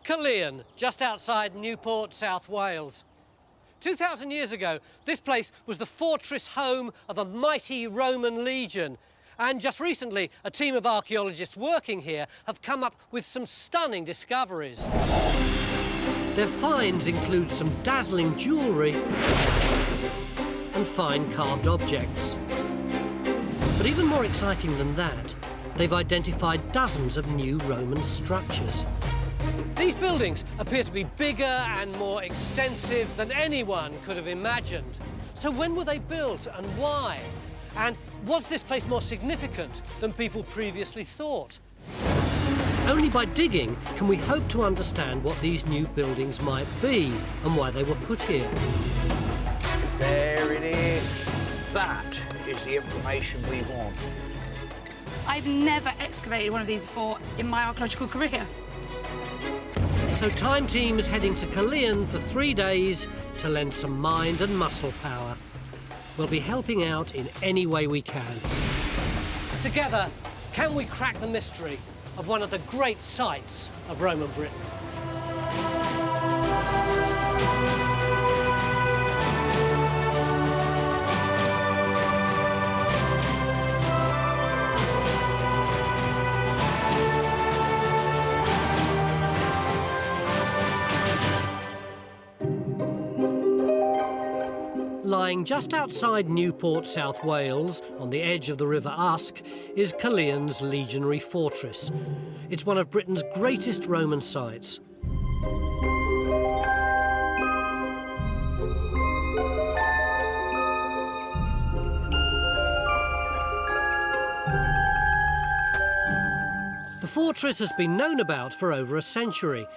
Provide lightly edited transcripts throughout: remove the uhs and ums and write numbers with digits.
Caerleon, just outside Newport, South Wales. 2,000 years ago, this place was the fortress home of a mighty Roman legion. And just recently, a team of archaeologists working here have come up with some stunning discoveries. Their finds include some dazzling jewellery and fine carved objects. But even more exciting than that, they've identified dozens of new Roman structures. These buildings appear to be bigger and more extensive than anyone could have imagined. So when were they built and why? And was this place more significant than people previously thought? Only by digging can we hope to understand what these new buildings might be and why they were put here. There it is. That is the information we want. I've never excavated one of these before in my archaeological career. So Time Team's heading to Caerleon for 3 days to lend some mind and muscle power. We'll be helping out in any way we can. Together, can we crack the mystery of one of the great sites of Roman Britain? Lying just outside Newport, South Wales, on the edge of the River Usk, is Caerleon's legionary fortress. It's one of Britain's greatest Roman sites. The fortress has been known about for over a century.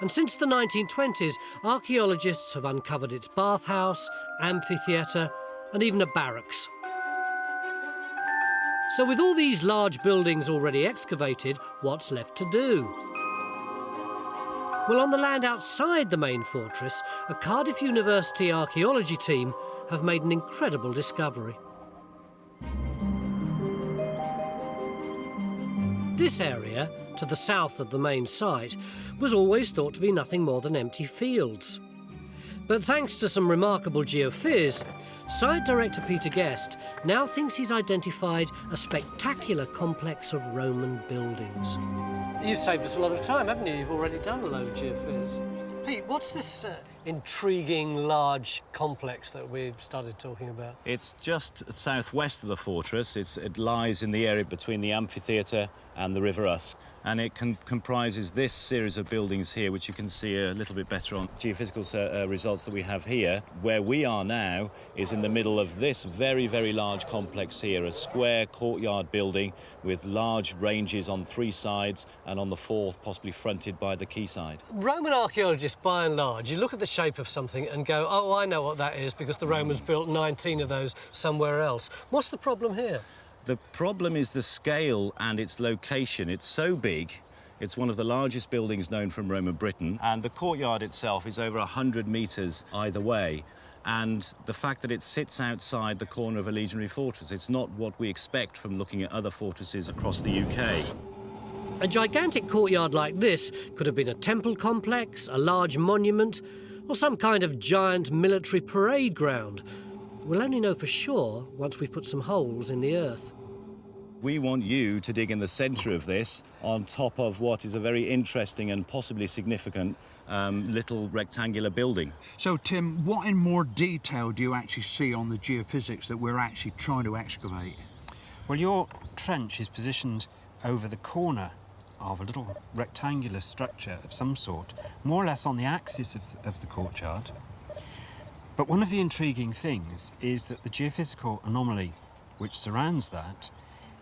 And since the 1920s, archaeologists have uncovered its bathhouse, amphitheater, and even a barracks. So with all these large buildings already excavated, what's left to do? Well, on the land outside the main fortress, a Cardiff University archaeology team have made an incredible discovery. This area, to the south of the main site, was always thought to be nothing more than empty fields. But thanks to some remarkable geophys, site director Peter Guest now thinks he's identified a spectacular complex of Roman buildings. You've saved us a lot of time, haven't you? You've already done a load of geophys. Pete, what's this intriguing large complex that we've started talking about? It's just southwest of the fortress. It lies in the area between the amphitheater and the River Usk, and it comprises this series of buildings here, which you can see a little bit better on geophysical results that we have here. Where we are now is in the middle of this very, very large complex here, a square courtyard building with large ranges on 3 sides and on the 4th possibly fronted by the quayside. Roman archaeologists, by and large, you look at the shape of something and go, oh, I know what that is, because the Romans built 19 of those somewhere else. What's the problem here? The problem is the scale and its location. It's so big. It's one of the largest buildings known from Roman Britain, and the courtyard itself is over 100 metres either way. And the fact that it sits outside the corner of a legionary fortress, it's not what we expect from looking at other fortresses across the UK. A gigantic courtyard like this could have been a temple complex, a large monument, or some kind of giant military parade ground. We'll only know for sure once we've put some holes in the earth. We want you to dig in the centre of this, on top of what is a very interesting and possibly significant little rectangular building. So, Tim, what in more detail do you actually see on the geophysics that we're actually trying to excavate? Well, your trench is positioned over the corner of a little rectangular structure of some sort, more or less on the axis of the courtyard. But one of the intriguing things is that the geophysical anomaly which surrounds that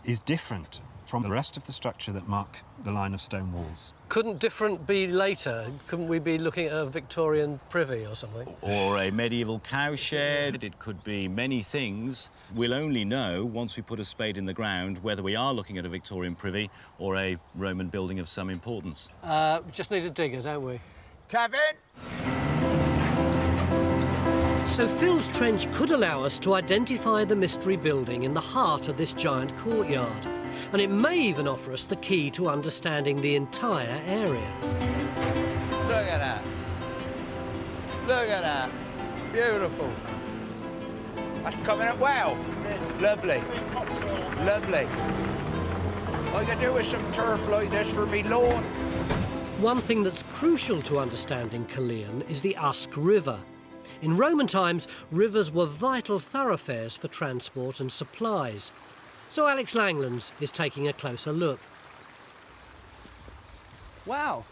is different from the rest of the structure that mark the line of stone walls. Couldn't different be later? Couldn't we be looking at a Victorian privy or something? Or a medieval cowshed. It could be many things. We'll only know, once we put a spade in the ground, whether we are looking at a Victorian privy or a Roman building of some importance. Just need a digger, don't we? Kevin? So Phil's trench could allow us to identify the mystery building in the heart of this giant courtyard. And it may even offer us the key to understanding the entire area. Look at that. Look at that. Beautiful. That's coming up well. Lovely. Lovely. I could do with some turf like this for me lawn. One thing that's crucial to understanding Caerleon is the Usk River. In Roman times, rivers were vital thoroughfares for transport and supplies. So Alex Langlands is taking a closer look. Wow.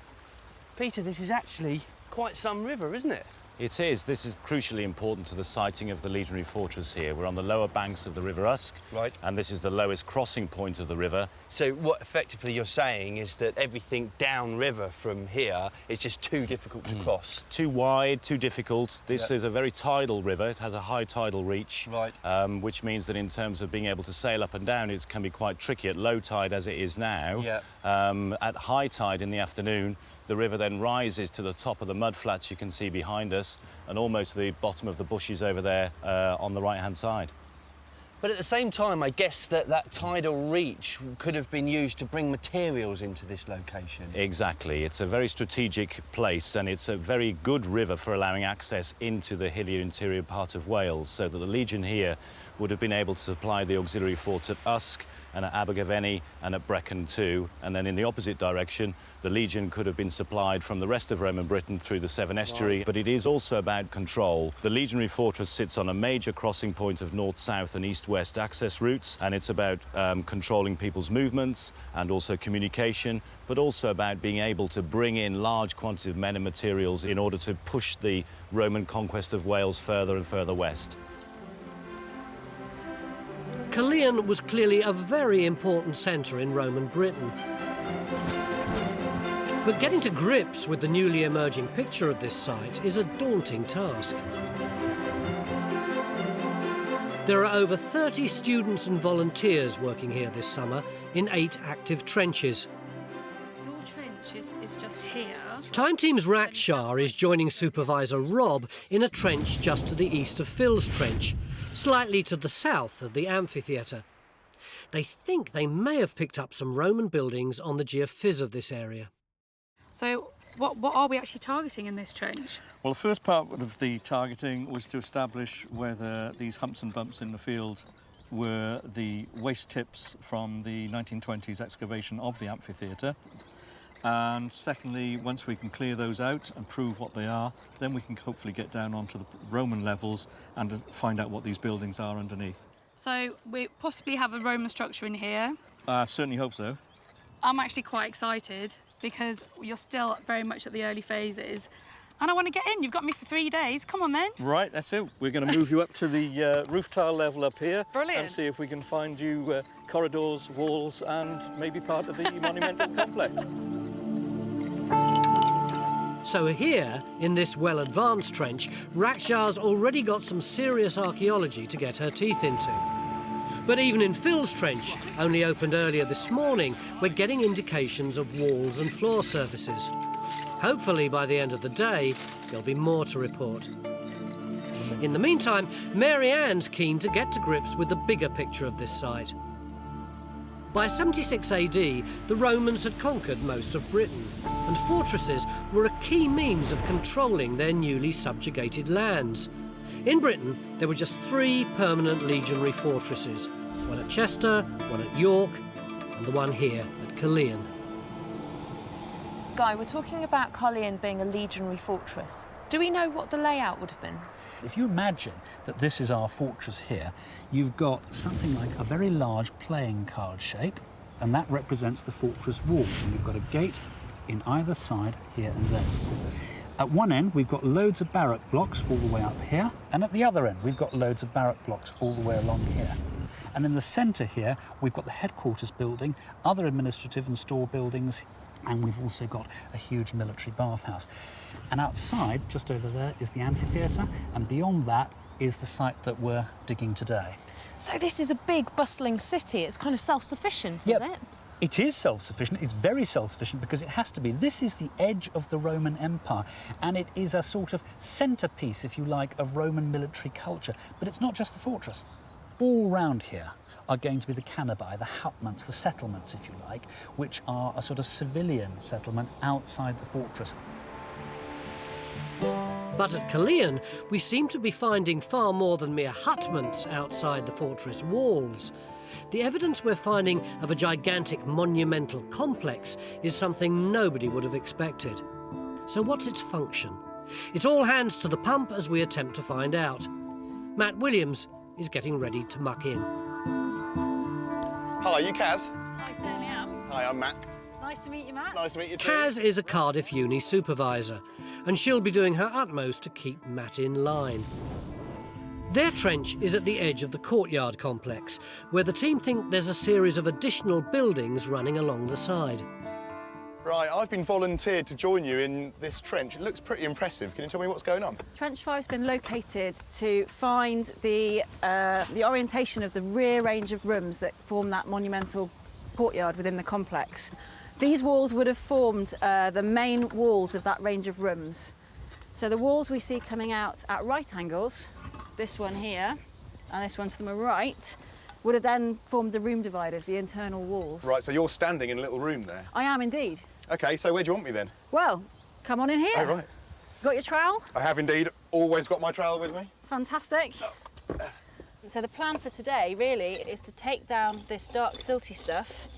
Peter, this is actually quite some river, isn't it? It is. This is crucially important to the siting of the legionary fortress here. We're on the lower banks of the River Usk. Right. And this is the lowest crossing point of the river. So what effectively you're saying is that everything downriver from here is just too difficult to cross. Too wide, too difficult. This is a very tidal river. It has a high tidal reach. Right. Which means that in terms of being able to sail up and down, it can be quite tricky at low tide as it is now. Yeah. At high tide in the afternoon, the river then rises to the top of the mud flats you can see behind us and almost to the bottom of the bushes over there on the right-hand side. But at the same time, I guess that tidal reach could have been used to bring materials into this location. Exactly. It's a very strategic place and it's a very good river for allowing access into the hilly interior part of Wales, so that the Legion here would have been able to supply the auxiliary forts at Usk and at Abergavenny and at Brecon too. And then in the opposite direction, the Legion could have been supplied from the rest of Roman Britain through the Severn Estuary. Right. But it is also about control. The legionary fortress sits on a major crossing point of north-south and east-west access routes, and it's about controlling people's movements and also communication, but also about being able to bring in large quantities of men and materials in order to push the Roman conquest of Wales further and further west. Caerleon was clearly a very important centre in Roman Britain. But getting to grips with the newly emerging picture of this site is a daunting task. There are over 30 students and volunteers working here this summer in 8 active trenches. Your trench is just here. Time Team's Rackshar is joining supervisor Rob in a trench just to the east of Phil's Trench, slightly to the south of the amphitheater. They think they may have picked up some Roman buildings on the geophys of this area. So what are we actually targeting in this trench? Well, the first part of the targeting was to establish whether these humps and bumps in the field were the waste tips from the 1920s excavation of the amphitheater. And secondly, once we can clear those out and prove what they are, then we can hopefully get down onto the Roman levels and find out what these buildings are underneath. So we possibly have a Roman structure in here. I certainly hope so. I'm actually quite excited because you're still very much at the early phases. And I want to get in. You've got me for 3 days. Come on, then. Right, that's it. We're going to move you up to the roof tile level up here. Brilliant. And see if we can find you corridors, walls, and maybe part of the monumental complex. So here, in this well-advanced trench, Rakshar's already got some serious archaeology to get her teeth into. But even in Phil's Trench, only opened earlier this morning, we're getting indications of walls and floor surfaces. Hopefully, by the end of the day, there'll be more to report. In the meantime, Mary Ann's keen to get to grips with the bigger picture of this site. By 76 AD, the Romans had conquered most of Britain, and fortresses were a key means of controlling their newly subjugated lands. In Britain, there were just 3 permanent legionary fortresses, one at Chester, one at York, and the one here at Caerleon. Guy, we're talking about Caerleon being a legionary fortress. Do we know what the layout would have been? If you imagine that this is our fortress here, you've got something like a very large playing card shape, and that represents the fortress walls. And we've got a gate in either side, here and there. At one end, we've got loads of barrack blocks all the way up here, and at the other end, we've got loads of barrack blocks all the way along here. And in the centre here, we've got the headquarters building, other administrative and store buildings, and we've also got a huge military bathhouse. And outside, just over there, is the amphitheater, and beyond that is the site that we're digging today. So this is a big, bustling city. It's kind of self-sufficient, is it? It is self-sufficient. It's very self-sufficient because it has to be. This is the edge of the Roman Empire, and it is a sort of centrepiece, if you like, of Roman military culture. But it's not just the fortress. All round here are going to be the canabi, the hutments, the settlements, if you like, which are a sort of civilian settlement outside the fortress. But at Caerleon, we seem to be finding far more than mere hutments outside the fortress walls. The evidence we're finding of a gigantic monumental complex is something nobody would have expected. So what's its function? It's all hands to the pump as we attempt to find out. Matt Williams is getting ready to muck in. Hi, you Kaz? I certainly am. Hi, I'm Matt. Nice to meet you, Matt. Nice to meet you too. Kaz is a Cardiff Uni supervisor, and she'll be doing her utmost to keep Matt in line. Their trench is at the edge of the courtyard complex, where the team think there's a series of additional buildings running along the side. Right, I've been volunteered to join you in this trench. It looks pretty impressive. Can you tell me what's going on? Trench 5's been located to find the orientation of the rear range of rooms that form that monumental courtyard within the complex. These walls would have formed the main walls of that range of rooms. So the walls we see coming out at right angles, this one here and this one to the right, would have then formed the room dividers, the internal walls. Right, so you're standing in a little room there. I am indeed. OK, so where do you want me then? Well, come on in here. Oh, right. Got your trowel? I have indeed always got my trowel with me. Fantastic. So the plan for today really is to take down this dark silty stuff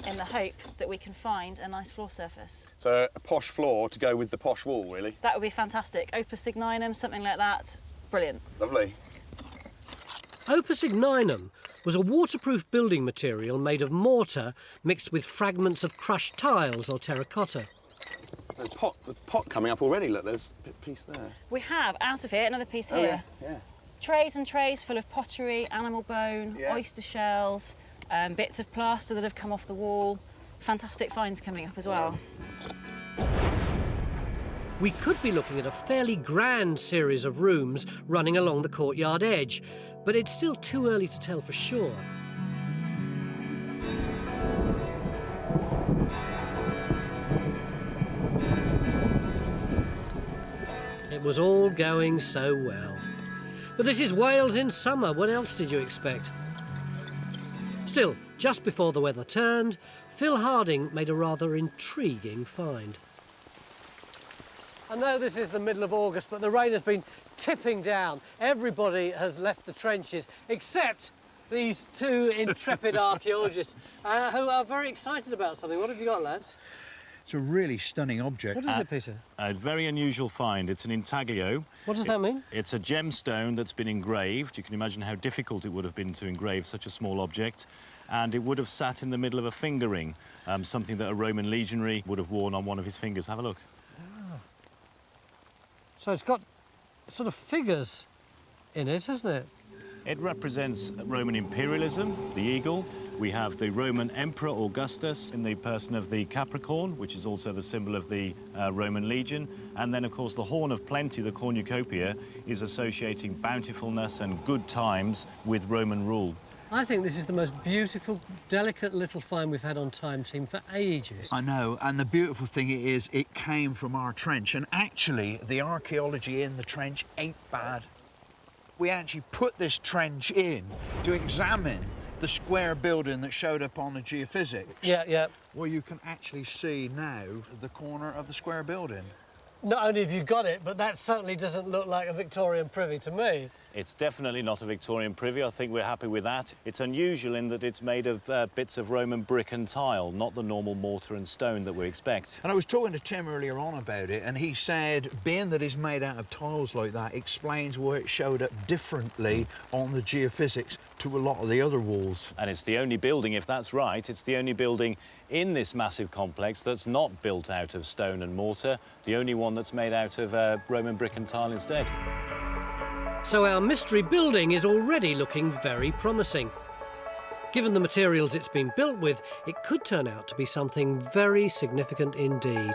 in the hope that we can find a nice floor surface. So a posh floor to go with the posh wall, really? That would be fantastic. Opus igninum, something like that. Brilliant. Lovely. Opus igninum was a waterproof building material made of mortar mixed with fragments of crushed tiles or terracotta. There's the pot coming up already. Look, there's a piece there. We have, out of here, another piece here. Yeah. Trays and trays full of pottery, animal bone, oyster shells, bits of plaster that have come off the wall. Fantastic finds coming up as well. We could be looking at a fairly grand series of rooms running along the courtyard edge, but it's still too early to tell for sure. It was all going so well. But this is Wales in summer. What else did you expect? Still, just before the weather turned, Phil Harding made a rather intriguing find. I know this is the middle of August, but the rain has been tipping down. Everybody has left the trenches, except these two intrepid archaeologists who are very excited about something. What have you got, lads? It's a really stunning object. What is it, Peter? A very unusual find. It's an intaglio. What does that mean? It's a gemstone that's been engraved. You can imagine how difficult it would have been to engrave such a small object. And it would have sat in the middle of a finger ring, something that a Roman legionary would have worn on one of his fingers. Have a look. So it's got sort of figures in it, hasn't it? It represents Roman imperialism, the eagle. We have the Roman Emperor Augustus in the person of the Capricorn, which is also the symbol of the Roman legion. And then, of course, the horn of plenty, the cornucopia, is associating bountifulness and good times with Roman rule. I think this is the most beautiful, delicate little find we've had on Time Team for ages. I know, and the beautiful thing is it came from our trench, and actually the archaeology in the trench ain't bad. We actually put this trench in to examine the square building that showed up on the geophysics. Yeah. Well, you can actually see now the corner of the square building. Not only have you got it, but that certainly doesn't look like a Victorian privy to me. It's definitely not a Victorian privy. I think we're happy with that. It's unusual in that it's made of bits of Roman brick and tile, not the normal mortar and stone that we expect. And I was talking to Tim earlier on about it, and he said being that it's made out of tiles like that explains why it showed up differently on the geophysics to a lot of the other walls. And it's the only building, if that's right, it's the only building in this massive complex that's not built out of stone and mortar, the only one that's made out of Roman brick and tile instead. So our mystery building is already looking very promising. Given the materials it's been built with, it could turn out to be something very significant indeed.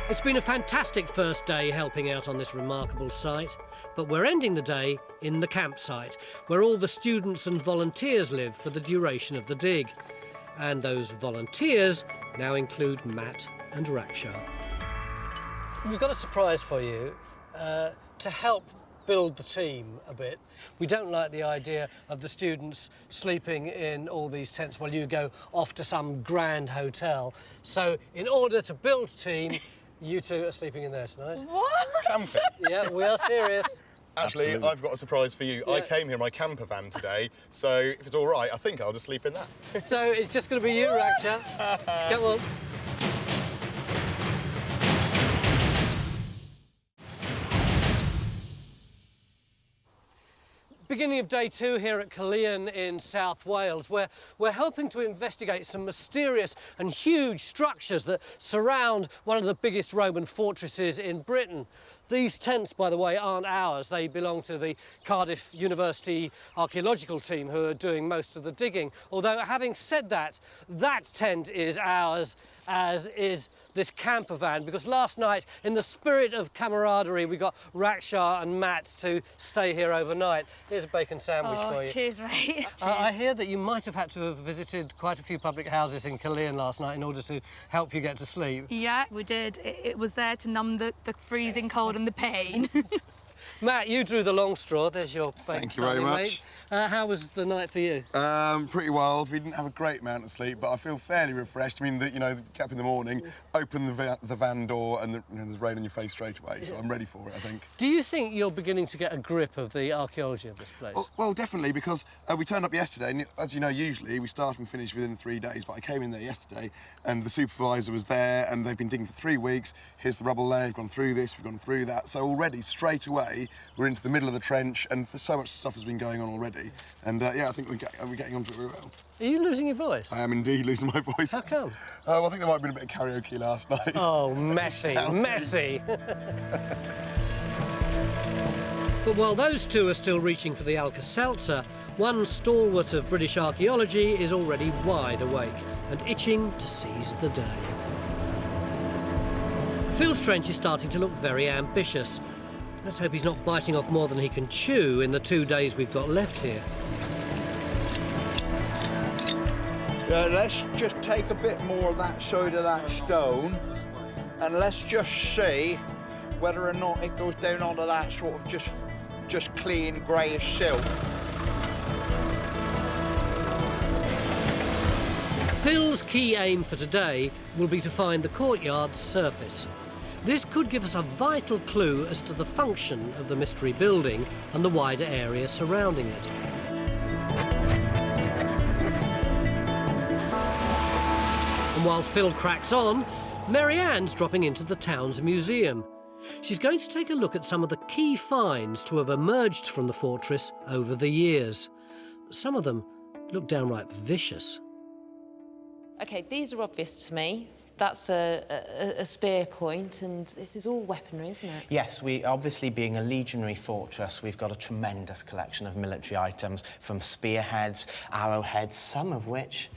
It's been a fantastic first day helping out on this remarkable site, but we're ending the day in the campsite, where all the students and volunteers live for the duration of the dig. And those volunteers now include Matt and Raksha. We've got a surprise for you to help build the team a bit. We don't like the idea of the students sleeping in all these tents while you go off to some grand hotel. So in order to build team, you two are sleeping in there tonight. What? Camping. Yeah, we are serious. Actually, Absolutely. I've got a surprise for you. I came here in my camper van today, so if it's all right, I think I'll just sleep in that. So it's just going to be you, Raksha. Come on. Beginning of day 2 here at Caerleon in South Wales, where we're helping to investigate some mysterious and huge structures that surround one of the biggest Roman fortresses in Britain. These tents, by the way, aren't ours. They belong to the Cardiff University archaeological team who are doing most of the digging. Although, having said that, that tent is ours, as is this camper van, because last night, in the spirit of camaraderie, we got Raksha and Matt to stay here overnight. Here's a bacon sandwich for you. Cheers, mate. I hear that you might have had to have visited quite a few public houses in Caerleon last night in order to help you get to sleep. Yeah, we did. It was there to numb the freezing cold and the pain. Matt, you drew the long straw. There's your bacon Thank you very sandwich, much. mate. How was the night for you? Pretty wild. We didn't have a great amount of sleep, but I feel fairly refreshed. I mean, get up in the morning, open the van door, and there's rain on your face straight away. So I'm ready for it, I think. Do you think you're beginning to get a grip of the archaeology of this place? Well, definitely, because we turned up yesterday, and as you know, usually we start and finish within 3 days. But I came in there yesterday, and the supervisor was there, and they've been digging for 3 weeks. Here's the rubble layer. We've gone through this. We've gone through that. So already, straight away, we're into the middle of the trench, and so much stuff has been going on already. And yeah, I think we're getting onto it really well. Are you losing your voice? I am indeed losing my voice. How come? Well, I think there might have been a bit of karaoke last night. Oh, messy, messy. But while those two are still reaching for the Alka-Seltzer, one stalwart of British archaeology is already wide awake and itching to seize the day. Phil's trench is starting to look very ambitious. Let's hope he's not biting off more than he can chew in the 2 days we've got left here. Let's just take a bit more of that side of that stone, and let's just see whether or not it goes down onto that sort of just clean greyish silt. Phil's key aim for today will be to find the courtyard's surface. This could give us a vital clue as to the function of the mystery building and the wider area surrounding it. And while Phil cracks on, Marianne's dropping into the town's museum. She's going to take a look at some of the key finds to have emerged from the fortress over the years. Some of them look downright vicious. OK, these are obvious to me. That's a spear point, and this is all weaponry, isn't it? Yes, we obviously, being a legionary fortress, we've got a tremendous collection of military items, from spearheads, arrowheads, some of which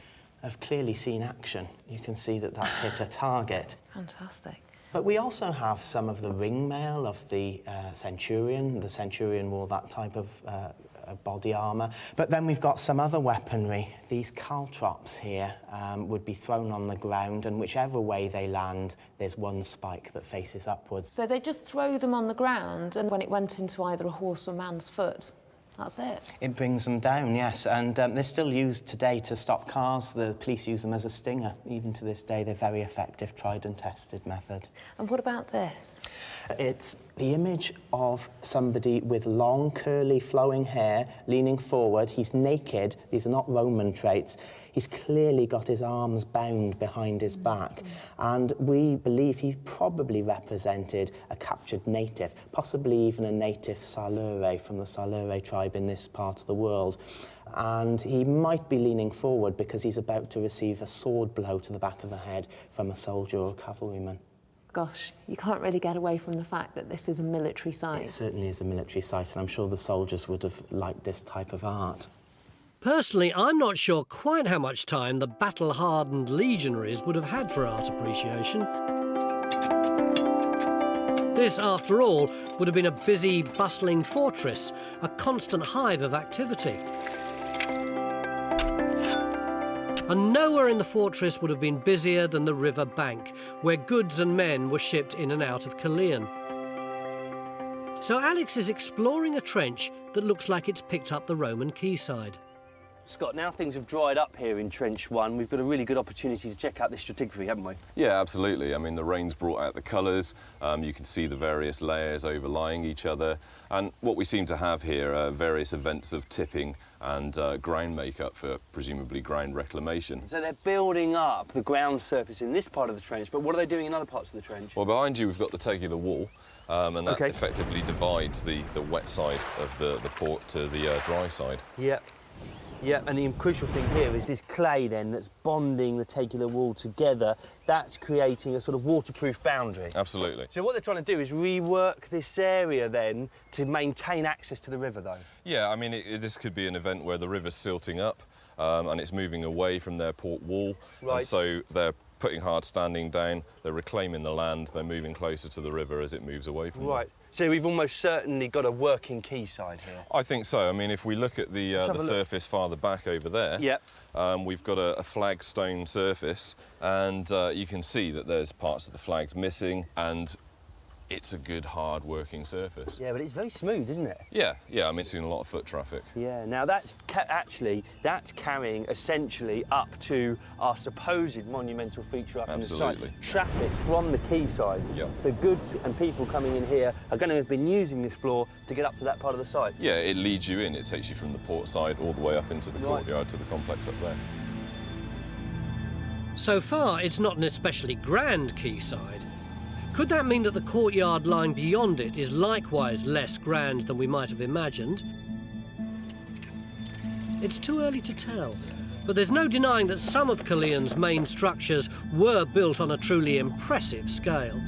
have clearly seen action. You can see that that's hit a target. Fantastic. But we also have some of the ring mail of the centurion. The centurion wore that type of body armour. But then we've got some other weaponry. These caltrops here would be thrown on the ground, and whichever way they land, there's one spike that faces upwards. So they just throw them on the ground, and when it went into either a horse or man's foot, that's it? It brings them down, yes, and they're still used today to stop cars. The police use them as a stinger. Even to this day, they're very effective, tried and tested method. And what about this? It's the image of somebody with long, curly, flowing hair, leaning forward. He's naked. These are not Roman traits. He's clearly got his arms bound behind his back. And we believe he probably represented a captured native, possibly even a native Silure from the Silure tribe in this part of the world. And he might be leaning forward because he's about to receive a sword blow to the back of the head from a soldier or a cavalryman. Gosh, you can't really get away from the fact that this is a military site. It certainly is a military site, and I'm sure the soldiers would have liked this type of art. Personally, I'm not sure quite how much time the battle-hardened legionaries would have had for art appreciation. This, after all, would have been a busy, bustling fortress, a constant hive of activity. And nowhere in the fortress would have been busier than the river bank, where goods and men were shipped in and out of Caerleon. So Alex is exploring a trench that looks like it's picked up the Roman quayside. Scott, now things have dried up here in Trench 1, we've got a really good opportunity to check out this stratigraphy, haven't we? Yeah, absolutely. I mean, the rain's brought out the colours, you can see the various layers overlying each other, and what we seem to have here are various events of tipping and ground makeup for presumably ground reclamation. So they're building up the ground surface in this part of the trench, but what are they doing in other parts of the trench? Well, behind you we've got the tagular wall, and that effectively divides the wet side of the port to the dry side. Yep. Yeah, and the crucial thing here is this clay then that's bonding the tagular wall together. That's creating a sort of waterproof boundary. Absolutely. So what they're trying to do is rework this area then to maintain access to the river, though. Yeah, I mean, this could be an event where the river's silting up and it's moving away from their port wall. Right. And so they're putting hard standing down, they're reclaiming the land, they're moving closer to the river as it moves away from them. Right. So we've almost certainly got a working quayside here. I think so. I mean, if we look at the surface farther back over there, yep. We've got a flagstone surface, and you can see that there's parts of the flags missing, and it's a good, hard working surface. Yeah, but it's very smooth, isn't it? Yeah, I mean, it's seen a lot of foot traffic. Yeah, now that's that's carrying essentially up to our supposed monumental feature up in the site. Traffic from the quayside. Yep. So goods and people coming in here are going to have been using this floor to get up to that part of the site. Yeah, it leads you in. It takes you from the port side all the way up into the courtyard to the complex up there. So far, it's not an especially grand quayside. Could that mean that the courtyard lying beyond it is likewise less grand than we might have imagined? It's too early to tell, but there's no denying that some of Caerleon's main structures were built on a truly impressive scale.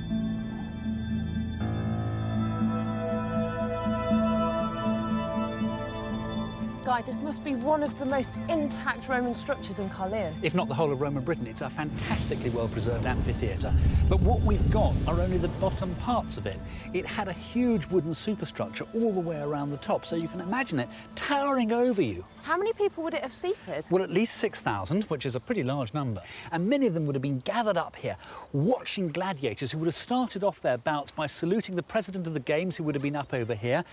Guy, this must be one of the most intact Roman structures in Caerleon. If not the whole of Roman Britain, it's a fantastically well-preserved amphitheater. But what we've got are only the bottom parts of it. It had a huge wooden superstructure all the way around the top, so you can imagine it towering over you. How many people would it have seated? Well, at least 6,000, which is a pretty large number. And many of them would have been gathered up here, watching gladiators who would have started off their bouts by saluting the president of the games, who would have been up over here.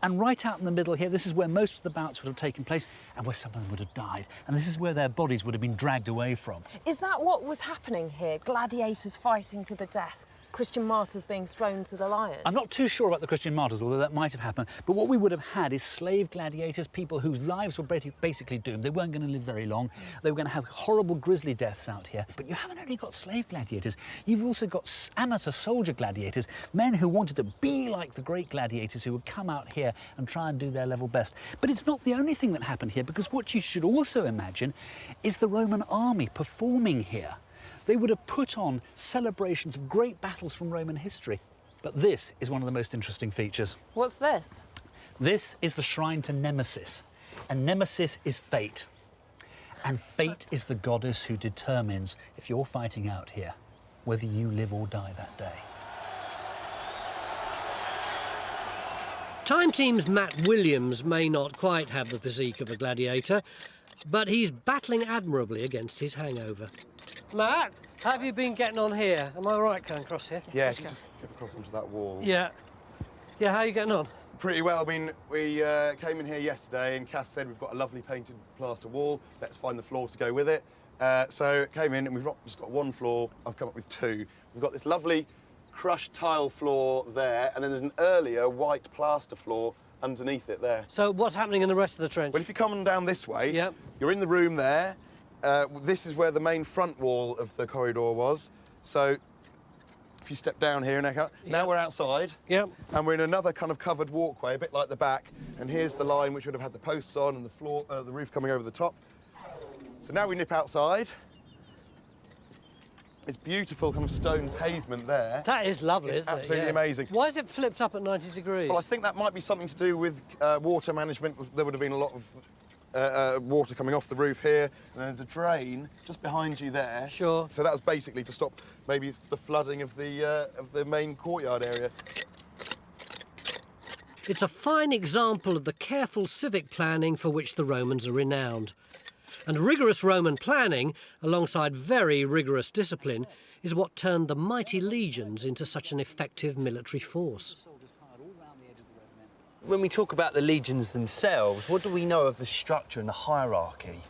And right out in the middle here, this is where most of the bouts would have taken place and where some of them would have died. And this is where their bodies would have been dragged away from. Is that what was happening here? Gladiators fighting to the death? Christian martyrs being thrown to the lions? I'm not too sure about the Christian martyrs, although that might have happened. But what we would have had is slave gladiators, people whose lives were basically doomed. They weren't going to live very long. They were going to have horrible, grisly deaths out here. But you haven't only got slave gladiators. You've also got amateur soldier gladiators, men who wanted to be like the great gladiators who would come out here and try and do their level best. But it's not the only thing that happened here, because what you should also imagine is the Roman army performing here. They would have put on celebrations of great battles from Roman history. But this is one of the most interesting features. What's this? This is the shrine to Nemesis. And Nemesis is fate. And fate is the goddess who determines, if you're fighting out here, whether you live or die that day. Time Team's Matt Williams may not quite have the physique of a gladiator, but he's battling admirably against his hangover. Matt, how have you been getting on here? Am I all right going across here? Yeah, if you just get across onto that wall. Yeah. Yeah, how are you getting on? Pretty well. I mean, we came in here yesterday and Cass said we've got a lovely painted plaster wall. Let's find the floor to go with it. So came in and we've not just got one floor, I've come up with two. We've got this lovely crushed tile floor there, and then there's an earlier white plaster floor underneath it there. So what's happening in the rest of the trench? Well, if you come on down this way, you're in the room there. This is where the main front wall of the corridor was. So if you step down here, now we're outside. Yep. And we're in another kind of covered walkway, a bit like the back. And here's the line which would have had the posts on and the floor, the roof coming over the top. So now we nip outside. It's beautiful kind of stone pavement there. That is lovely, isn't it? Absolutely amazing. Why is it flipped up at 90 degrees? Well, I think that might be something to do with water management. There would have been a lot of water coming off the roof here, and there's a drain just behind you there. Sure. So that was basically to stop maybe the flooding of the main courtyard area. It's a fine example of the careful civic planning for which the Romans are renowned. And rigorous Roman planning, alongside very rigorous discipline, is what turned the mighty legions into such an effective military force. when we talk about the legions themselves, what do we know of the structure and the hierarchy?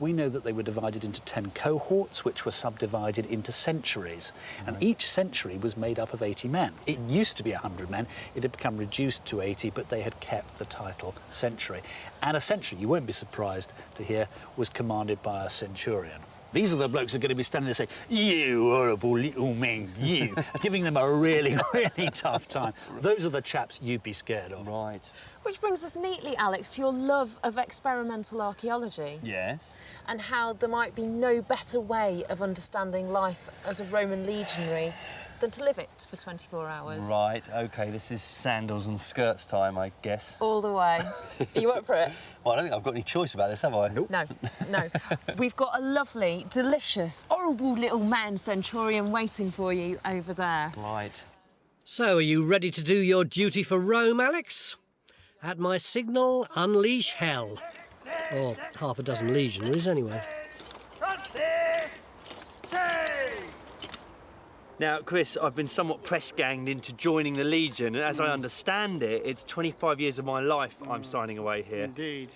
We know that they were divided into 10 cohorts, which were subdivided into centuries. And each century was made up of 80 men. It used to be 100 men. It had become reduced to 80, but they had kept the title century. And a century, you won't be surprised to hear, was commanded by a centurion. These are the blokes who are going to be standing there saying, "You horrible little men, you," giving them a really, really tough time. Those are the chaps you'd be scared of. Right. Which brings us neatly, Alex, to your love of experimental archaeology. Yes. And how there might be no better way of understanding life as a Roman legionary than to live it for 24 hours. Right, OK, this is sandals and skirts time, I guess. All the way. Are you up for it? Well, I don't think I've got any choice about this, have I? Nope. No, no. We've got a lovely, delicious, horrible little man centurion waiting for you over there. Right. So, are you ready to do your duty for Rome, Alex? At my signal, unleash hell. Or half a dozen legionaries, anyway. Now, Chris, I've been somewhat press-ganged into joining the Legion, and as I understand it, it's 25 years of my life I'm signing away here. Indeed.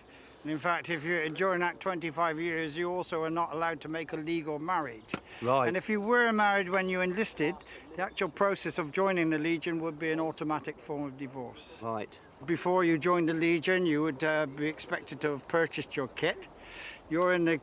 And in fact, if you're during that 25 years, you also are not allowed to make a legal marriage. Right. And if you were married when you enlisted, the actual process of joining the Legion would be an automatic form of divorce. Right. Before you joined the Legion, you would be expected to have purchased your kit. You're in the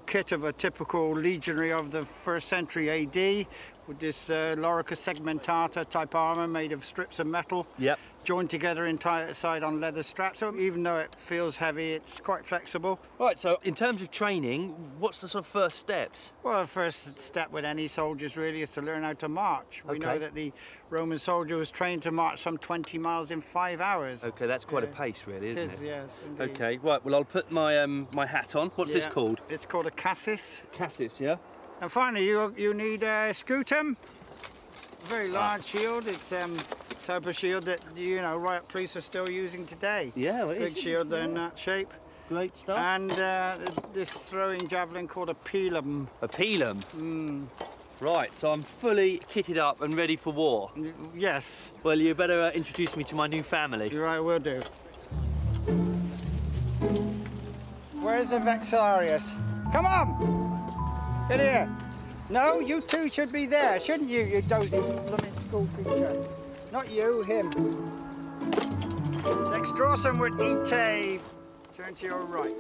kit of a typical legionary of the 1st century AD, with this lorica segmentata type armour made of strips of metal. Yep. Joined together inside on leather straps. So even though it feels heavy, it's quite flexible. Right, so in terms of training, what's the sort of first steps? Well, the first step with any soldiers really is to learn how to march. We know that the Roman soldier was trained to march some 20 miles in 5 hours. OK, that's quite a pace, really, isn't it? It is, yes, indeed. OK, right, well, I'll put my my hat on. What's this called? It's called a cassis. Cassis, yeah? And finally, you need a scutum. A very large shield. It's type of shield that, you know, riot police are still using today. Yeah, well, it Big is. shield in that shape. Great stuff. And this throwing javelin called a pilum. A pilum? Right, so I'm fully kitted up and ready for war. Yes. Well, you better introduce me to my new family. You're right, will do. Where's the Vexarius? Come on! Get here. No, you two should be there, shouldn't you, you dozy blooming school teacher? Not you, him. Dextrosum with ite. Turn to your right.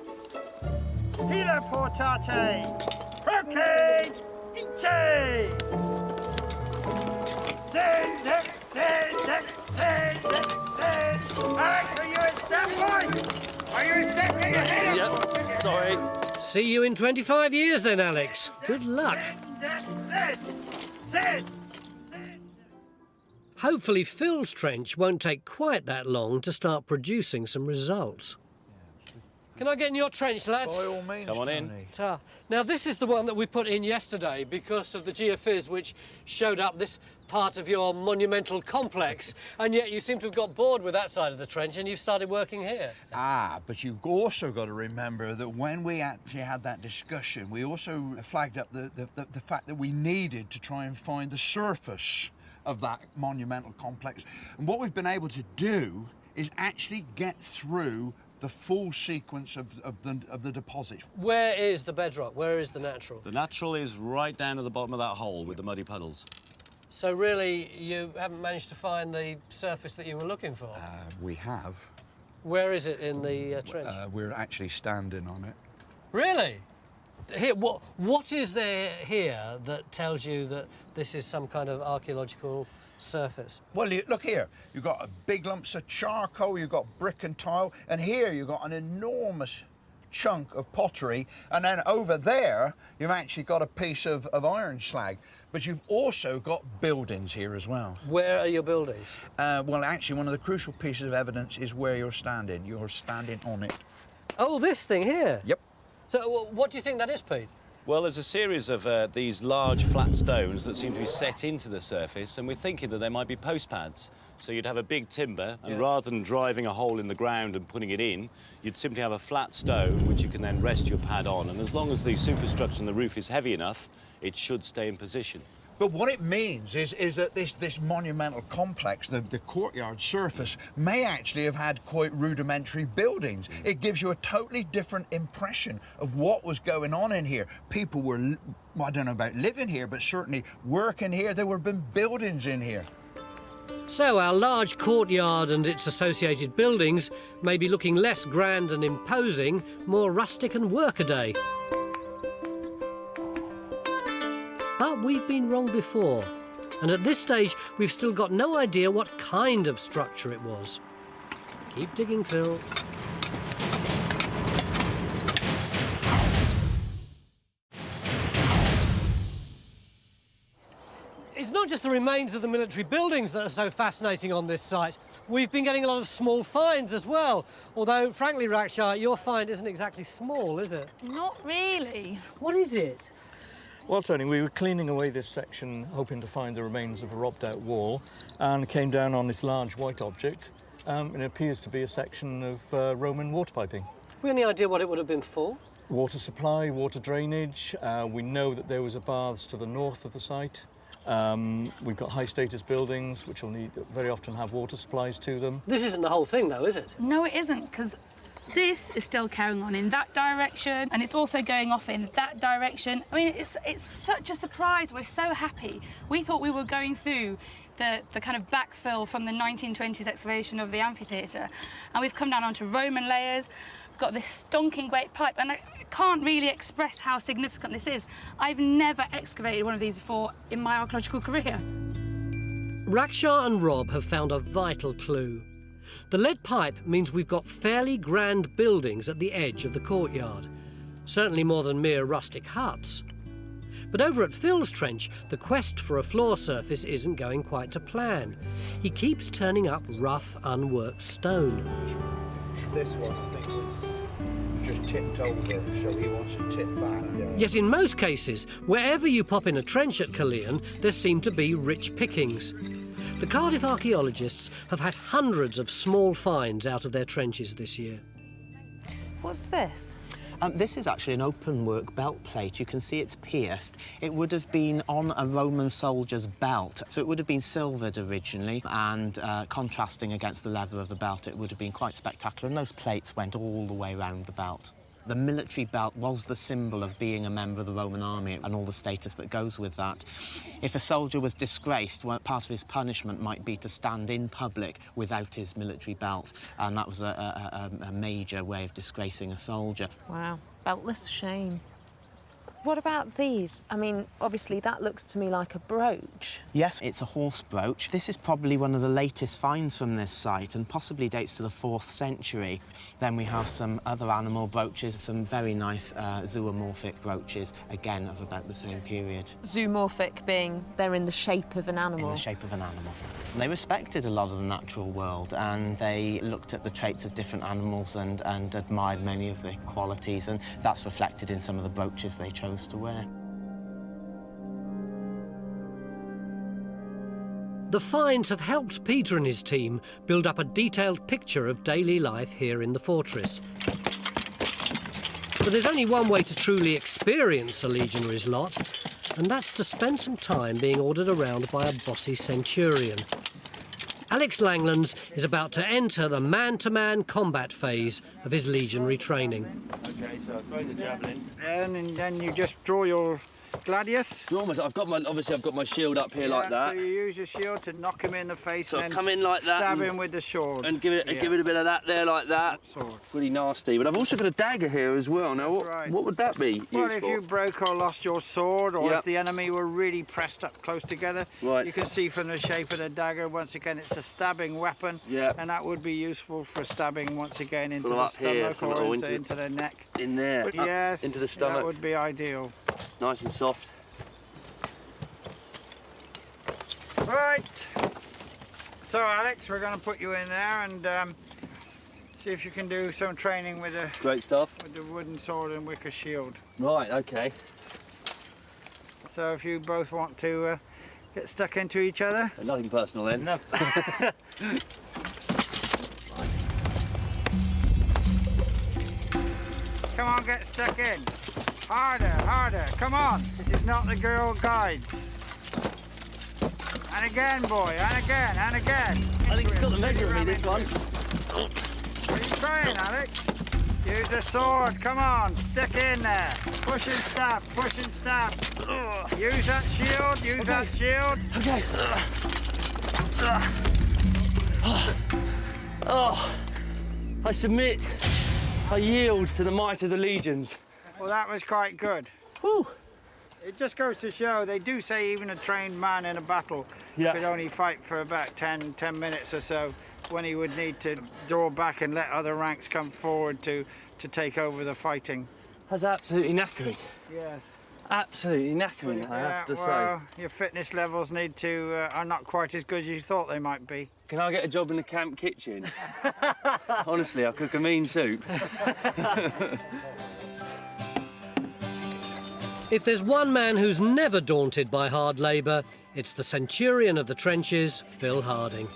Hila portate. Procade. Ite. Alex, are you in standby? Are you in standby? Yep, sorry. See you in 25 years then, Alex. Good luck. Hopefully Phil's trench won't take quite that long to start producing some results. Can I get in your trench, lads? By all means, Come on in. Tony. Now, this is the one that we put in yesterday because of the geophys which showed up this part of your monumental complex, and yet you seem to have got bored with that side of the trench and you've started working here. Ah, but you've also got to remember that when we actually had that discussion, we also flagged up the fact that we needed to try and find the surface of that monumental complex. And what we've been able to do is actually get through the full sequence of the deposit. Where is the bedrock? Where is the natural? The natural is right down at the bottom of that hole with the muddy puddles. So really, you haven't managed to find the surface that you were looking for? We have. Where is it in the trench? We're actually standing on it. Really? Here, what is there here that tells you that this is some kind of archaeological surface? Well, look here. You've got big lumps of charcoal, you've got brick and tile, and here you've got an enormous chunk of pottery, and then over there you've actually got a piece of iron slag. But you've also got buildings here as well. Where are your buildings? Well, actually, one of the crucial pieces of evidence is where you're standing. You're standing on it. Oh, this thing here? Yep. So what do you think that is, Pete? Well, there's a series of these large flat stones that seem to be set into the surface, and we're thinking that they might be post pads. So you'd have a big timber, and rather than driving a hole in the ground and putting it in, you'd simply have a flat stone which you can then rest your pad on. And as long as the superstructure and the roof is heavy enough, it should stay in position. But what it means is that this monumental complex, the courtyard surface, may actually have had quite rudimentary buildings. It gives you a totally different impression of what was going on in here. People were, well, I don't know about living here, but certainly working here. There would have been buildings in here. So our large courtyard and its associated buildings may be looking less grand and imposing, more rustic and workaday. But we've been wrong before, and at this stage we've still got no idea what kind of structure it was. Keep digging, Phil. It's not just the remains of the military buildings that are so fascinating on this site. We've been getting a lot of small finds as well. Although, frankly, Rakshar, your find isn't exactly small, is it? Not really. What is it? Well, Tony, we were cleaning away this section, hoping to find the remains of a robbed-out wall, and came down on this large white object. It appears to be a section of Roman water piping. Have we any idea what it would have been for? Water supply, water drainage. We know that there was a baths to the north of the site. We've got high-status buildings, which will need very often have water supplies to them. This isn't the whole thing, though, is it? No, it isn't, because this is still carrying on in that direction, and it's also going off in that direction. I mean, it's such a surprise. We're so happy. We thought we were going through the kind of backfill from the 1920s excavation of the amphitheater, and we've come down onto Roman layers. We've got this stonking great pipe, and I can't really express how significant this is. I've never excavated one of these before in my archaeological career. Rakshar and Rob have found a vital clue. The lead pipe means we've got fairly grand buildings at the edge of the courtyard. Certainly more than mere rustic huts. But over at Phil's trench, the quest for a floor surface isn't going quite to plan. He keeps turning up rough, unworked stone. This one, I think, was just tipped over, so he wants to tip back. Yet in most cases, wherever you pop in a trench at Caerleon, there seem to be rich pickings. The Cardiff archaeologists have had hundreds of small finds out of their trenches this year. What's this? This is actually an open work belt plate. You can see it's pierced. It would have been on a Roman soldier's belt. So it would have been silvered originally, and contrasting against the leather of the belt, it would have been quite spectacular. And those plates went all the way around the belt. The military belt was the symbol of being a member of the Roman army and all the status that goes with that. If a soldier was disgraced, well, part of his punishment might be to stand in public without his military belt, and that was a major way of disgracing a soldier. Wow, beltless shame. What about these? I mean, obviously that looks to me like a brooch. Yes, it's a horse brooch. This is probably one of the latest finds from this site and possibly dates to the 4th century. Then we have some other animal brooches, some very nice zoomorphic brooches, again of about the same period. Zoomorphic being they're in the shape of an animal. In the shape of an animal. They respected a lot of the natural world, and they looked at the traits of different animals and admired many of their qualities, and that's reflected in some of the brooches they chose to wear. The finds have helped Peter and his team build up a detailed picture of daily life here in the fortress. But there's only one way to truly experience a legionary's lot, and that's to spend some time being ordered around by a bossy centurion. Alex Langlands is about to enter the man-to-man combat phase of his legionary training. Okay, so throw the javelin. And then you just draw your gladius. I've got my shield up here like that. So you use your shield to knock him in the face, So and come in like that stab and- him with the sword. And give it a bit of that there like that. Sword. Really nasty. But I've also got a dagger here as well. Now, what would that be Well, used if for? you broke or lost your sword, or Yep. if the enemy were really pressed up close together, Right. you can see from the shape of the dagger, once again, it's a stabbing weapon, Yep. and that would be useful for stabbing once again into Sort of the up here, stomach or or into- into the neck. In there. But up yes, into the stomach. that would be ideal. Nice and soft. Right. So, Alex, we're going to put you in there and see if you can do some training with Great stuff. the wooden sword and wicker shield. Right, okay. So if you both want to get stuck into each other. Nothing personal then. No. Come on, get stuck in. Harder, harder. Come on. This is not the Girl Guides. And again, boy, and again, and again. I think it's got the measure of me, this one. What are you trying, Alex? Use a sword, come on, stick in there. Push and stab, push and stab. Use that shield, use that shield. Okay. Oh, I submit. I yield to the might of the legions. Well, that was quite good. Whew. It just goes to show, they do say even a trained man in a battle could only fight for about 10 minutes or so, when he would need to draw back and let other ranks come forward to take over the fighting. That's absolutely knackering. Yes. Absolutely knackering, I have to say. Your fitness levels are not quite as good as you thought they might be. Can I get a job in the camp kitchen? Honestly, I cook a mean soup. If there's one man who's never daunted by hard labour, it's the centurion of the trenches, Phil Harding.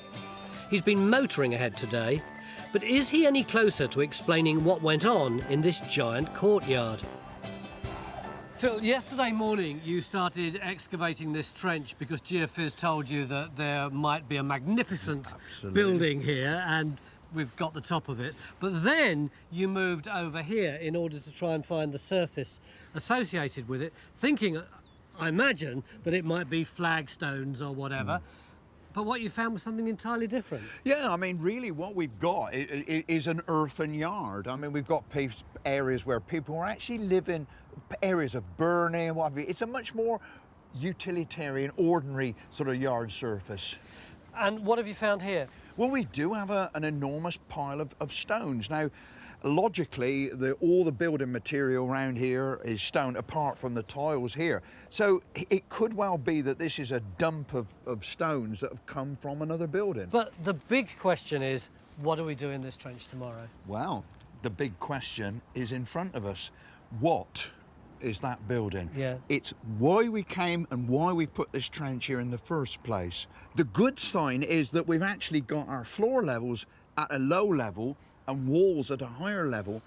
He's been motoring ahead today, but is he any closer to explaining what went on in this giant courtyard? Phil, yesterday morning you started excavating this trench because Geophys told you that there might be a magnificent building here, and we've got the top of it. But then you moved over here in order to try and find the surface associated with it, thinking, I imagine, that it might be flagstones or whatever. But what you found was something entirely different. Yeah, I mean, really what we've got is an earthen yard. I mean, we've got areas where people are actually living, areas of burning and what have you. It's a much more utilitarian, ordinary sort of yard surface. And what have you found here? Well, we do have an enormous pile of stones. Now, logically, all the building material around here is stone, apart from the tiles here. So it could well be that this is a dump of stones that have come from another building. But the big question is, what do we do in this trench tomorrow? Well, the big question is in front of us. What is that building? Yeah. It's why we came and why we put this trench here in the first place. The good sign is that we've actually got our floor levels at a low level and walls at a higher level.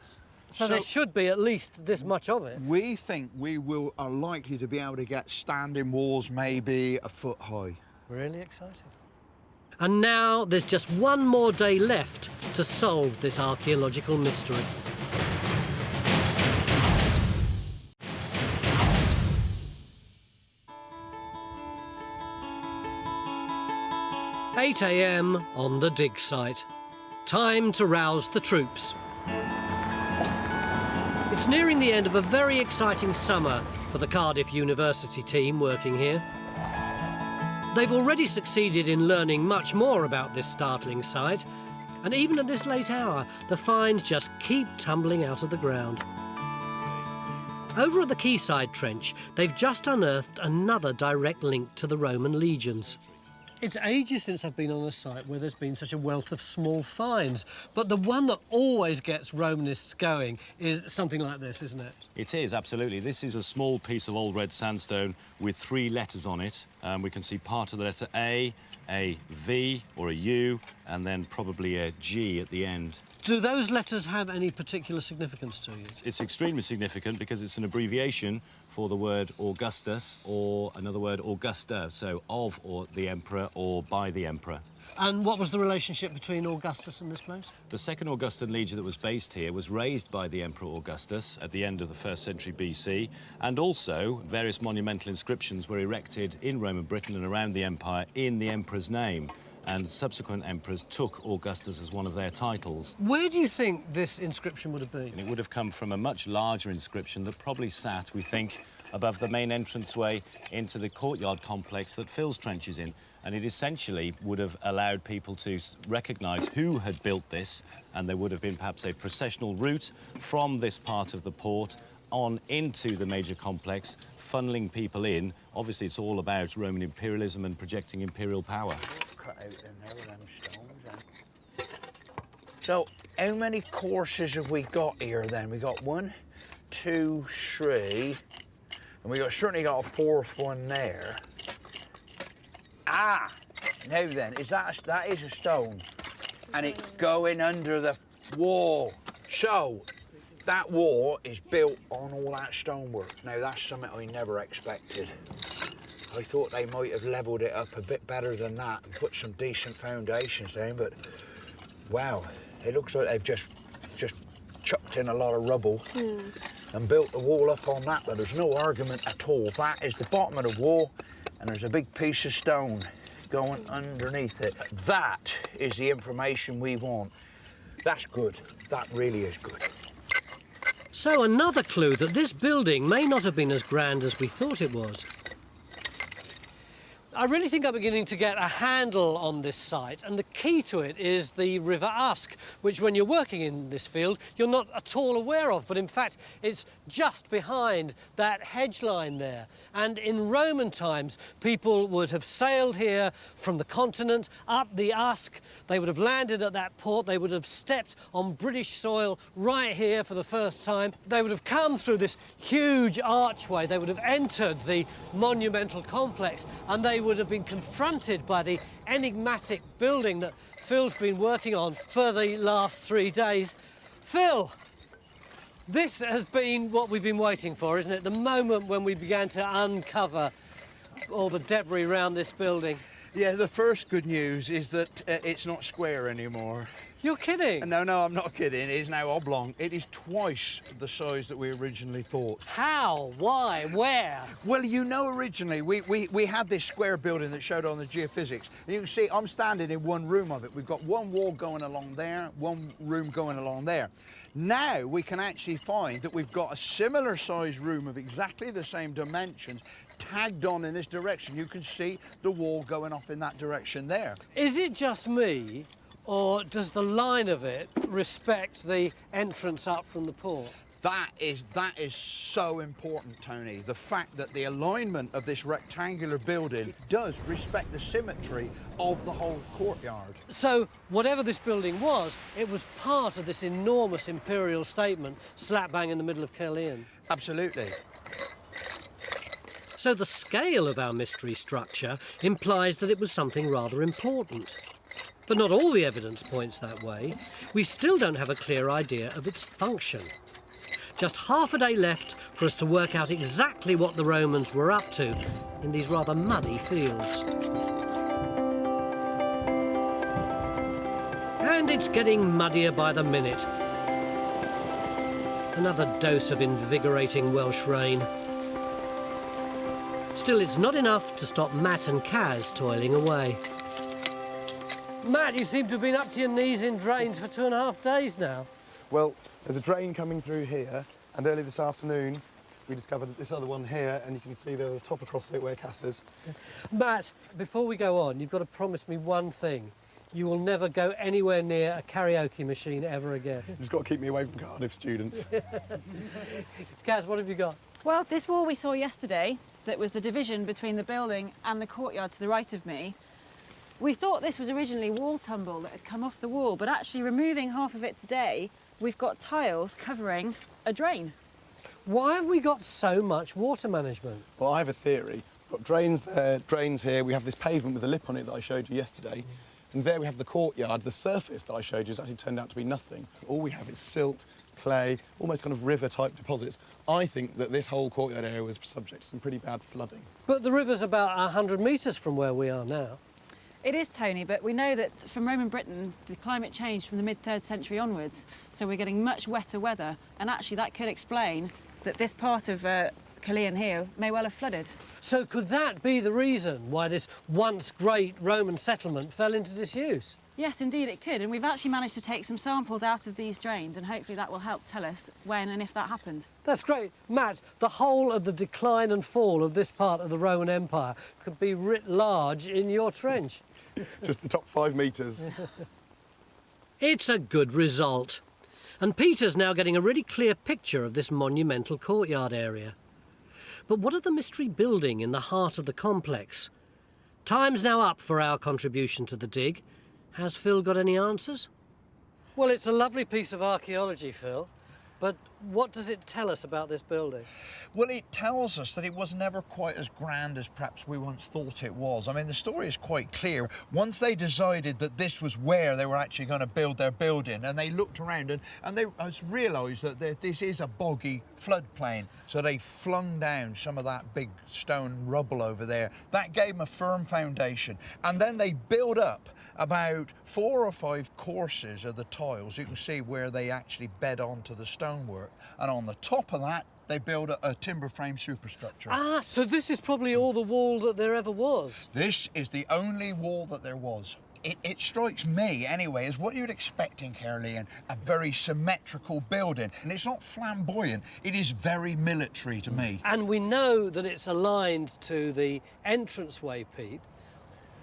So there should be at least this much of it. We think we are likely to be able to get standing walls maybe a foot high. Really exciting. And now there's just one more day left to solve this archaeological mystery. "8 a.m. on the dig site. Time to rouse the troops. It's nearing the end of a very exciting summer for the Cardiff University team working here. They've already succeeded in learning much more about this startling site, and even at this late hour, the finds just keep tumbling out of the ground. Over at the quayside trench, they've just unearthed another direct link to the Roman legions. It's ages since I've been on a site where there's been such a wealth of small finds, but the one that always gets Romanists going is something like this, isn't it? It is, absolutely. This is a small piece of old red sandstone with 3 letters on it. We can see part of the letter A V or a U, and then probably a G at the end. Do those letters have any particular significance to you? It's extremely significant because it's an abbreviation for the word Augustus, or another word Augusta, so of or the emperor or by the emperor. And what was the relationship between Augustus and this place? The second Augustan legion that was based here was raised by the Emperor Augustus at the end of the 1st century BC, and also various monumental inscriptions were erected in Roman Britain and around the empire in the emperor's name, and subsequent emperors took Augustus as one of their titles. Where do you think this inscription would have been? And it would have come from a much larger inscription that probably sat, we think, above the main entranceway into the courtyard complex that Phil's trench is in. And it essentially would have allowed people to recognise who had built this, and there would have been perhaps a processional route from this part of the port on into the major complex, funneling people in. Obviously, it's all about Roman imperialism and projecting imperial power. Cut out in there with them stones. So, how many courses have we got here then? We got 1, 2, 3, and we certainly got a 4th one there. Ah, now then, that is a stone, and it's going under the wall. So, that wall is built on all that stonework. Now, that's something I never expected. I thought they might have levelled it up a bit better than that and put some decent foundations down, but wow, it looks like they've just chucked in a lot of rubble and built the wall up on that, but there's no argument at all. That is the bottom of the wall, and there's a big piece of stone going underneath it. That is the information we want. That's good. That really is good. So another clue that this building may not have been as grand as we thought it was. I really think I'm beginning to get a handle on this site, and the key to it is the River Usk, which when you're working in this field, you're not at all aware of, but in fact, it's just behind that hedge line there. And in Roman times, people would have sailed here from the continent up the Usk. They would have landed at that port. They would have stepped on British soil right here for the first time. They would have come through this huge archway. They would have entered the monumental complex, and they would have been confronted by the enigmatic building that Phil's been working on for the last 3 days. Phil, this has been what we've been waiting for, isn't it? The moment when we began to uncover all the debris around this building. Yeah, the first good news is that it's not square anymore. You're kidding? No, I'm not kidding. It is now oblong. It is twice the size that we originally thought. How? Why? Where? Well, you know, originally we had this square building that showed on the geophysics. And you can see I'm standing in one room of it. We've got one wall going along there, one room going along there. Now we can actually find that we've got a similar sized room of exactly the same dimensions tagged on in this direction. You can see the wall going off in that direction there. Is it just me, or does the line of it respect the entrance up from the port? That is so important, Tony. The fact that the alignment of this rectangular building does respect the symmetry of the whole courtyard. So whatever this building was, it was part of this enormous imperial statement slap bang in the middle of Caerleon. Absolutely. So the scale of our mystery structure implies that it was something rather important. But not all the evidence points that way. We still don't have a clear idea of its function. Just half a day left for us to work out exactly what the Romans were up to in these rather muddy fields. And it's getting muddier by the minute. Another dose of invigorating Welsh rain. Still, it's not enough to stop Matt and Kaz toiling away. Matt, you seem to have been up to your knees in drains for 2.5 days now. Well, there's a drain coming through here, and early this afternoon we discovered this other one here, and you can see there's a top across it where Cass is. Matt, before we go on, you've got to promise me one thing. You will never go anywhere near a karaoke machine ever again. You've just got to keep me away from Cardiff students. Kaz, what have you got? Well, this wall we saw yesterday, that was the division between the building and the courtyard to the right of me, we thought this was originally wall tumble that had come off the wall, but actually removing half of it today, we've got tiles covering a drain. Why have we got so much water management? Well, I have a theory. We've got drains there, drains here. We have this pavement with a lip on it that I showed you yesterday. And there we have the courtyard. The surface that I showed you has actually turned out to be nothing. All we have is silt, clay, almost kind of river-type deposits. I think that this whole courtyard area was subject to some pretty bad flooding. But the river's about 100 metres from where we are now. It is, Tony, but we know that from Roman Britain, the climate changed from the mid-3rd century onwards, so we're getting much wetter weather, and actually that could explain that this part of Caerleon here may well have flooded. So could that be the reason why this once great Roman settlement fell into disuse? Yes, indeed it could, and we've actually managed to take some samples out of these drains, and hopefully that will help tell us when and if that happened. That's great. Matt, the whole of the decline and fall of this part of the Roman Empire could be writ large in your trench. Just the top 5 metres. It's a good result. And Peter's now getting a really clear picture of this monumental courtyard area. But what of the mystery building in the heart of the complex? Time's now up for our contribution to the dig. Has Phil got any answers? Well, it's a lovely piece of archaeology, Phil. But what does it tell us about this building? Well, it tells us that it was never quite as grand as perhaps we once thought it was. I mean, the story is quite clear. Once they decided that this was where they were actually going to build their building, and they looked around and they realised that this is a boggy floodplain. So they flung down some of that big stone rubble over there. That gave them a firm foundation. And then they built up about 4 or 5 courses of the tiles. You can see where they actually bed onto the stonework. And on the top of that, they build a timber frame superstructure. Ah, so this is probably all the wall that there ever was. This is the only wall that there was. It strikes me, anyway, as what you'd expect in Caerleon, a very symmetrical building. And it's not flamboyant, it is very military to me. And we know that it's aligned to the entranceway, Pete.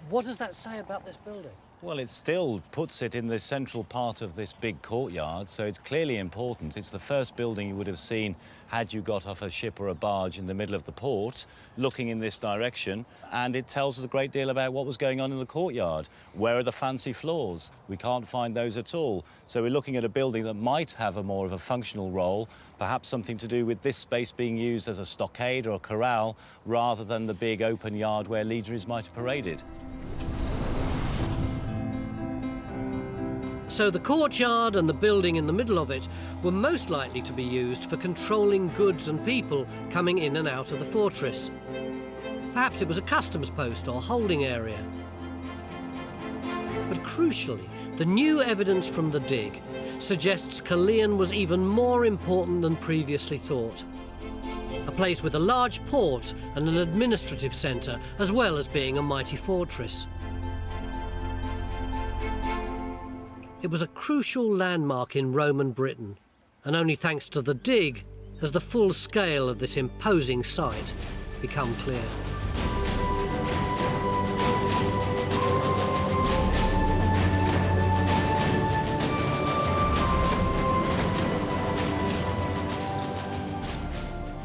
What does that say about this building? Well, it still puts it in the central part of this big courtyard, so it's clearly important. It's the first building you would have seen had you got off a ship or a barge in the middle of the port, looking in this direction, and it tells us a great deal about what was going on in the courtyard. Where are the fancy floors? We can't find those at all. So we're looking at a building that might have a more of a functional role, perhaps something to do with this space being used as a stockade or a corral, rather than the big open yard where legionaries might have paraded. So the courtyard and the building in the middle of it were most likely to be used for controlling goods and people coming in and out of the fortress. Perhaps it was a customs post or holding area. But crucially, the new evidence from the dig suggests Caerleon was even more important than previously thought. A place with a large port and an administrative centre, as well as being a mighty fortress. It was a crucial landmark in Roman Britain, and only thanks to the dig has the full scale of this imposing site become clear.